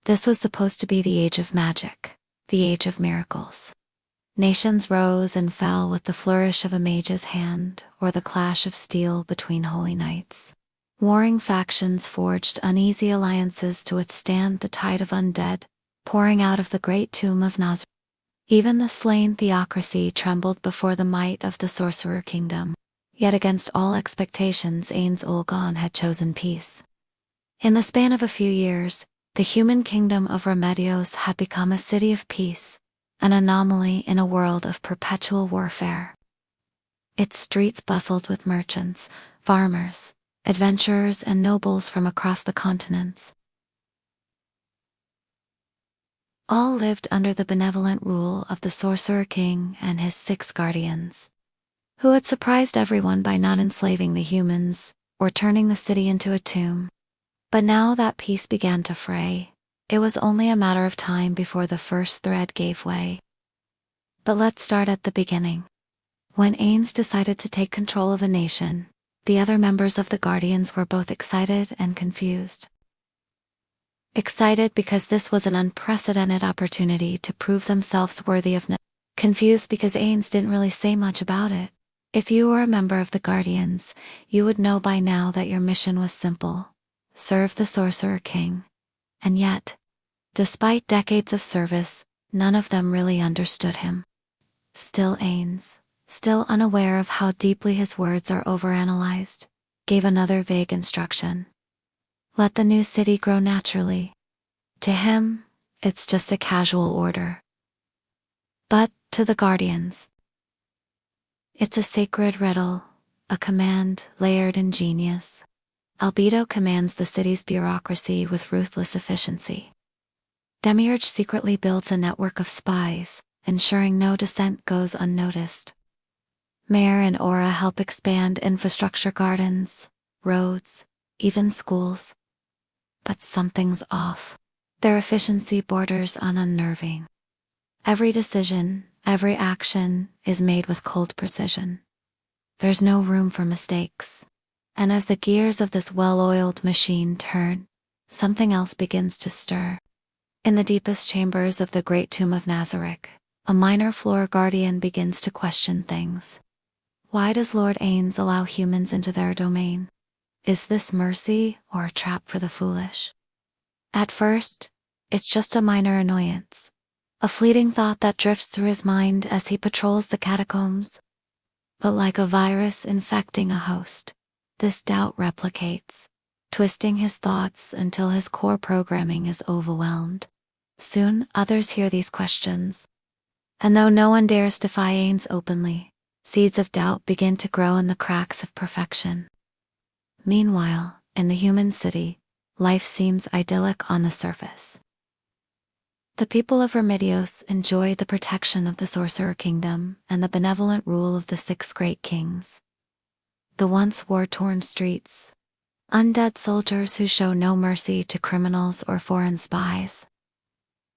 This was supposed to be the age of magic, the age of miracles. Nations rose and fell with the flourish of a mage's hand or the clash of steel between holy knights. Warring factions forged uneasy alliances to withstand the tide of undead pouring out of the great tomb of Nazarick. Even the slain theocracy trembled before the might of the sorcerer kingdom. Yet against all expectations, Ains Olgon had chosen peace. In the span of a few years, the human kingdom of Remedios had become a city of peace, an anomaly in a world of perpetual warfare. Its streets bustled with merchants, farmers, adventurers, and nobles from across the continents. All lived under the benevolent rule of the Sorcerer King and his 6 guardians, who had surprised everyone by not enslaving the humans or turning the city into a tomb. But now that peace began to fray, it was only a matter of time before the first thread gave way. But let's start at the beginning. When Ains decided to take control of a nation, the other members of the Guardians were both excited and confused. Excited because this was an unprecedented opportunity to prove themselves worthy of confused because Ains didn't really say much about it. If you were a member of the Guardians, you would know by now that your mission was simple: serve the Sorcerer King. And yet, despite decades of service, none of them really understood him. Still Ains, still unaware of how deeply his words are overanalyzed, gave another vague instruction. Let the new city grow naturally. To him, it's just a casual order. But to the Guardians, it's a sacred riddle, a command layered in genius. Albedo commands the city's bureaucracy with ruthless efficiency. Demiurge secretly builds a network of spies, ensuring no dissent goes unnoticed. Mayor and Aura help expand infrastructure, gardens, roads, even schools. But something's off. Their efficiency borders on unnerving. Every decision, every action is made with cold precision. There's no room for mistakes. And as the gears of this well-oiled machine turn, something else begins to stir. In the deepest chambers of the great tomb of Nazarick, a minor floor guardian begins to question things. Why does Lord Ains allow humans into their domain? Is this mercy or a trap for the foolish? At first, it's just a minor annoyance, a fleeting thought that drifts through his mind as he patrols the catacombs. But like a virus infecting a host, this doubt replicates, twisting his thoughts until his core programming is overwhelmed. Soon, others hear these questions. And though no one dares defy Ains openly, seeds of doubt begin to grow in the cracks of perfection. Meanwhile, in the human city, life seems idyllic on the surface. The people of Remedios enjoy the protection of the Sorcerer Kingdom and the benevolent rule of the 6 great kings. The once war-torn streets, undead soldiers who show no mercy to criminals or foreign spies.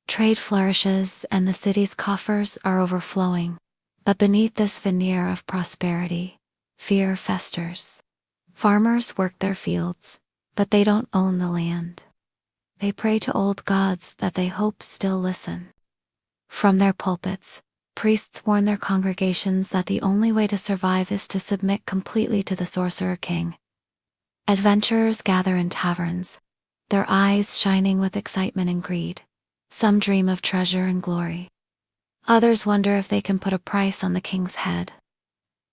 Trade flourishes and the city's coffers are overflowing. But beneath this veneer of prosperity, fear festers. Farmers work their fields, but they don't own the land. They pray to old gods that they hope still listen. From their pulpits, priests warn their congregations that the only way to survive is to submit completely to the Sorcerer King. Adventurers gather in taverns, their eyes shining with excitement and greed. Some dream of treasure and glory. Others wonder if they can put a price on the king's head.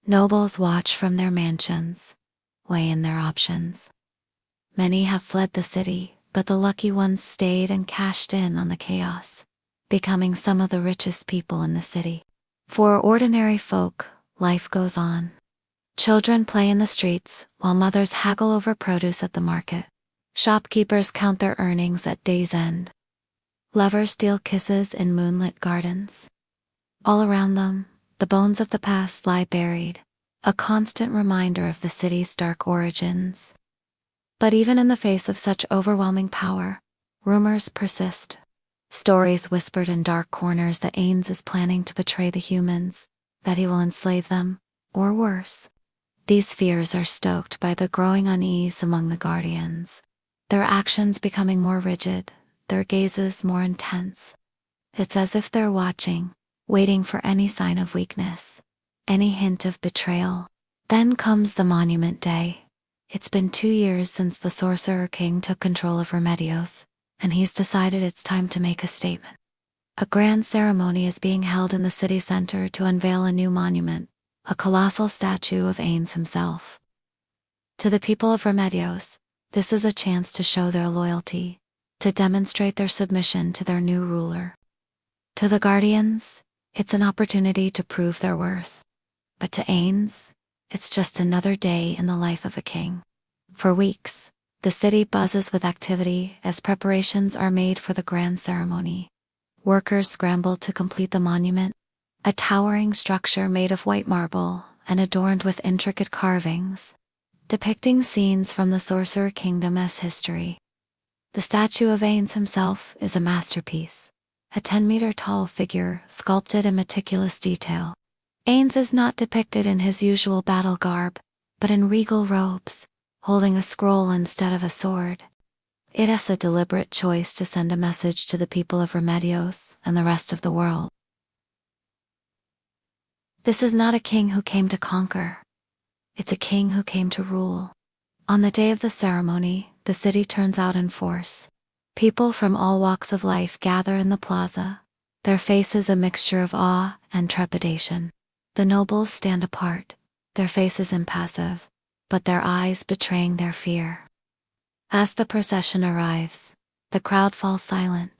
Nobles watch from their mansions, weigh in their options. Many have fled the city, but the lucky ones stayed and cashed in on the chaos, becoming some of the richest people in the city. For ordinary folk, life goes on. Children play in the streets, while mothers haggle over produce at the market. Shopkeepers count their earnings at day's end. Lovers steal kisses in moonlit gardens. All around them, the bones of the past lie buried, a constant reminder of the city's dark origins. But even in the face of such overwhelming power, rumors persist. Stories whispered in dark corners that Ains is planning to betray the humans, that he will enslave them, or worse. These fears are stoked by the growing unease among the Guardians, their actions becoming more rigid, their gazes more intense. It's as if they're watching, waiting for any sign of weakness, any hint of betrayal. Then comes the Monument Day. It's been 2 years since the Sorcerer King took control of Remedios, and he's decided it's time to make a statement. A grand ceremony is being held in the city center to unveil a new monument, a colossal statue of Ains himself. To the people of Remedios, this is a chance to show their loyalty, to demonstrate their submission to their new ruler. To the Guardians, it's an opportunity to prove their worth. But to Ains, it's just another day in the life of a king. For weeks, the city buzzes with activity as preparations are made for the grand ceremony. Workers scramble to complete the monument, a towering structure made of white marble and adorned with intricate carvings, depicting scenes from the Sorcerer Kingdom as history. The statue of Ains himself is a masterpiece, a 10-meter-tall figure sculpted in meticulous detail. Ains is not depicted in his usual battle garb, but in regal robes, holding a scroll instead of a sword. It is a deliberate choice to send a message to the people of Remedios and the rest of the world. This is not a king who came to conquer. It's a king who came to rule. On the day of the ceremony, the city turns out in force. People from all walks of life gather in the plaza, their faces a mixture of awe and trepidation. The nobles stand apart, their faces impassive, but their eyes betraying their fear. As the procession arrives, the crowd falls silent.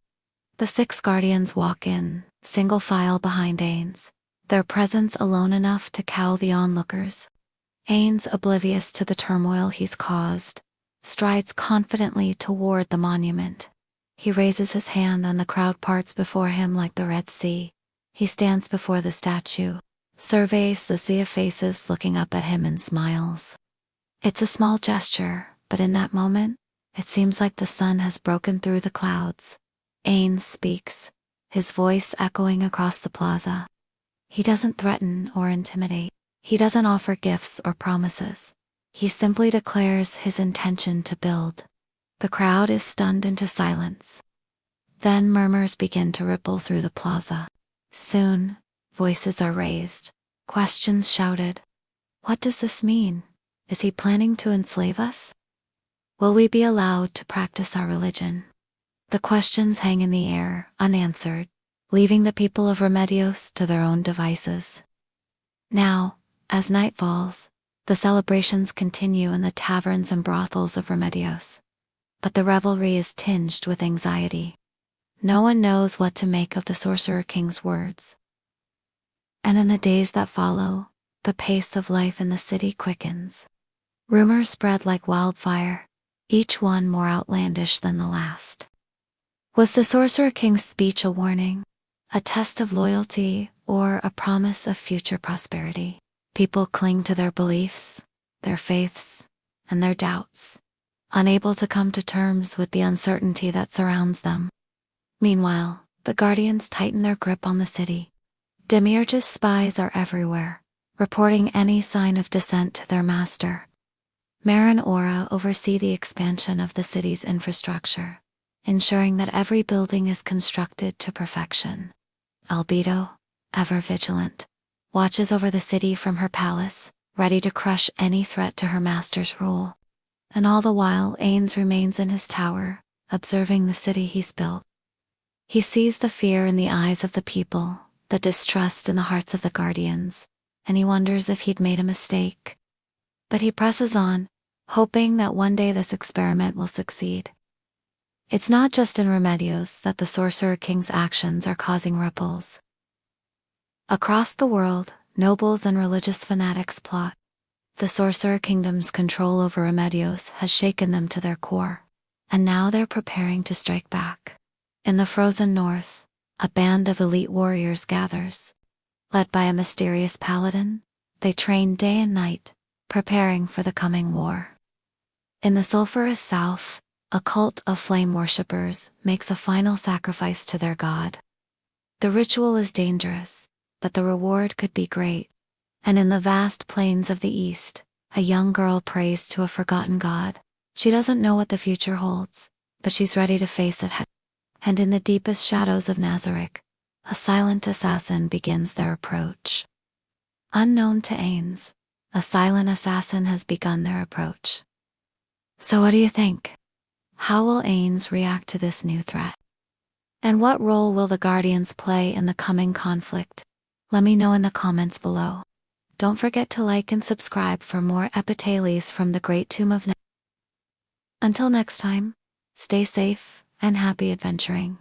The 6 guardians walk in, single file behind Ains, their presence alone enough to cow the onlookers. Ains, oblivious to the turmoil he's caused, strides confidently toward the monument. He raises his hand and the crowd parts before him like the Red Sea. He stands before the statue, surveys the sea of faces looking up at him and smiles. It's a small gesture, but in that moment, it seems like the sun has broken through the clouds. Ains speaks, his voice echoing across the plaza. He doesn't threaten or intimidate. He doesn't offer gifts or promises. He simply declares his intention to build. The crowd is stunned into silence. Then murmurs begin to ripple through the plaza. Soon, voices are raised, questions shouted. What does this mean? Is he planning to enslave us? Will we be allowed to practice our religion? The questions hang in the air, unanswered, leaving the people of Remedios to their own devices. Now, as night falls, the celebrations continue in the taverns and brothels of Remedios. But the revelry is tinged with anxiety. No one knows what to make of the Sorcerer King's words. And in the days that follow, the pace of life in the city quickens. Rumors spread like wildfire, each one more outlandish than the last. Was the Sorcerer King's speech a warning, a test of loyalty, or a promise of future prosperity? People cling to their beliefs, their faiths, and their doubts, unable to come to terms with the uncertainty that surrounds them. Meanwhile, the Guardians tighten their grip on the city. Demiurge's spies are everywhere, reporting any sign of dissent to their master. Mare and Aura oversee the expansion of the city's infrastructure, ensuring that every building is constructed to perfection. Albedo, ever vigilant, watches over the city from her palace, ready to crush any threat to her master's rule. And all the while Ains remains in his tower, observing the city he's built. He sees the fear in the eyes of the people, the distrust in the hearts of the Guardians, and he wonders if he'd made a mistake. But he presses on, hoping that one day this experiment will succeed. It's not just in Remedios that the Sorcerer King's actions are causing ripples. Across the world, nobles and religious fanatics plot. The Sorcerer Kingdom's control over Remedios has shaken them to their core, and now they're preparing to strike back. In the frozen north, a band of elite warriors gathers. Led by a mysterious paladin, they train day and night, preparing for the coming war. In the sulphurous south, a cult of flame worshippers makes a final sacrifice to their god. The ritual is dangerous, but the reward could be great. And in the vast plains of the east, a young girl prays to a forgotten god. She doesn't know what the future holds, but she's ready to face it head. and in the deepest shadows of Nazarick, a silent assassin begins their approach. Unknown to Ains, a silent assassin has begun their approach. So what do you think? How will Ains react to this new threat? And what role will the Guardians play in the coming conflict? Let me know in the comments below. Don't forget to like and subscribe for more epitales from the Great Tomb of Nazarick. Until next time, stay safe and happy adventuring.